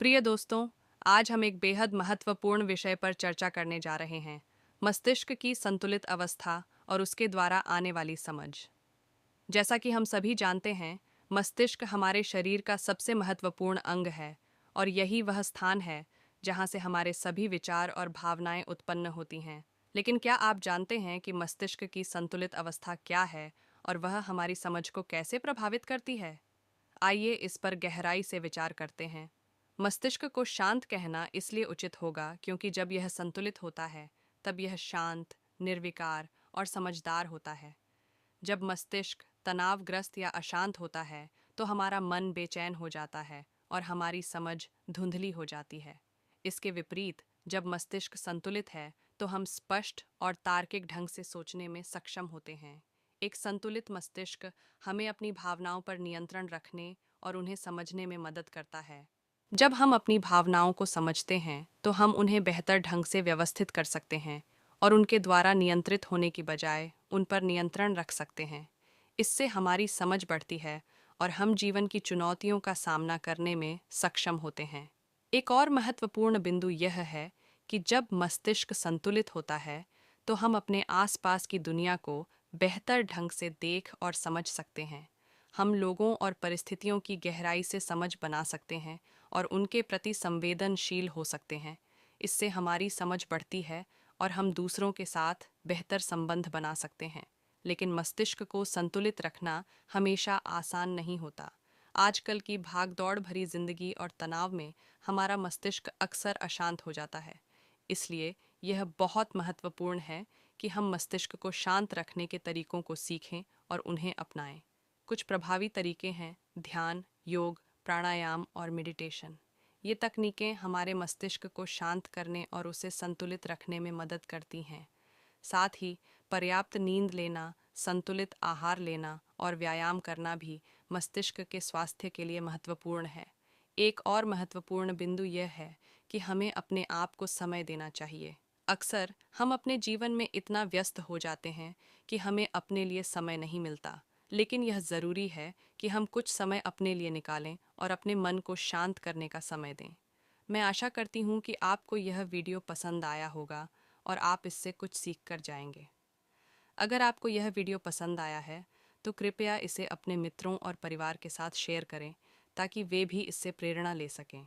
प्रिय दोस्तों, आज हम एक बेहद महत्वपूर्ण विषय पर चर्चा करने जा रहे हैं, मस्तिष्क की संतुलित अवस्था और उसके द्वारा आने वाली समझ। जैसा कि हम सभी जानते हैं, मस्तिष्क हमारे शरीर का सबसे महत्वपूर्ण अंग है और यही वह स्थान है जहां से हमारे सभी विचार और भावनाएं उत्पन्न होती हैं। लेकिन क्या आप जानते हैं कि मस्तिष्क की संतुलित अवस्था क्या है और वह हमारी समझ को कैसे प्रभावित करती है? आइए इस पर गहराई से विचार करते हैं। मस्तिष्क को शांत कहना इसलिए उचित होगा क्योंकि जब यह संतुलित होता है, तब यह शांत, निर्विकार और समझदार होता है। जब मस्तिष्क तनावग्रस्त या अशांत होता है, तो हमारा मन बेचैन हो जाता है और हमारी समझ धुंधली हो जाती है। इसके विपरीत, जब मस्तिष्क संतुलित है, तो हम स्पष्ट और तार्किक ढंग से सोचने में सक्षम होते हैं। एक संतुलित मस्तिष्क हमें अपनी भावनाओं पर नियंत्रण रखने और उन्हें समझने में मदद करता है। जब हम अपनी भावनाओं को समझते हैं, तो हम उन्हें बेहतर ढंग से व्यवस्थित कर सकते हैं और उनके द्वारा नियंत्रित होने की बजाय उन पर नियंत्रण रख सकते हैं। इससे हमारी समझ बढ़ती है और हम जीवन की चुनौतियों का सामना करने में सक्षम होते हैं। एक और महत्वपूर्ण बिंदु यह है कि जब मस्तिष्क संतुलित होता है, तो हम अपने आसपास की दुनिया को बेहतर ढंग से देख और समझ सकते हैं। हम लोगों और परिस्थितियों की गहराई से समझ बना सकते हैं और उनके प्रति संवेदनशील हो सकते हैं। इससे हमारी समझ बढ़ती है और हम दूसरों के साथ बेहतर संबंध बना सकते हैं। लेकिन मस्तिष्क को संतुलित रखना हमेशा आसान नहीं होता। आजकल की भागदौड़ भरी जिंदगी और तनाव में हमारा मस्तिष्क अक्सर अशांत हो जाता है। इसलिए यह बहुत महत्वपूर्ण है कि हम मस्तिष्क को शांत रखने के तरीकों को सीखें और उन्हें अपनाएं। कुछ प्रभावी तरीके हैं ध्यान, योग, प्राणायाम और मेडिटेशन। ये तकनीकें हमारे मस्तिष्क को शांत करने और उसे संतुलित रखने में मदद करती हैं। साथ ही पर्याप्त नींद लेना, संतुलित आहार लेना और व्यायाम करना भी मस्तिष्क के स्वास्थ्य के लिए महत्वपूर्ण है। एक और महत्वपूर्ण बिंदु यह है कि हमें अपने आप को समय देना चाहिए। अक्सर हम अपने जीवन में इतना व्यस्त हो जाते हैं कि हमें अपने लिए समय नहीं मिलता, लेकिन यह ज़रूरी है कि हम कुछ समय अपने लिए निकालें और अपने मन को शांत करने का समय दें। मैं आशा करती हूँ कि आपको यह वीडियो पसंद आया होगा और आप इससे कुछ सीख कर जाएंगे। अगर आपको यह वीडियो पसंद आया है, तो कृपया इसे अपने मित्रों और परिवार के साथ शेयर करें ताकि वे भी इससे प्रेरणा ले सकें।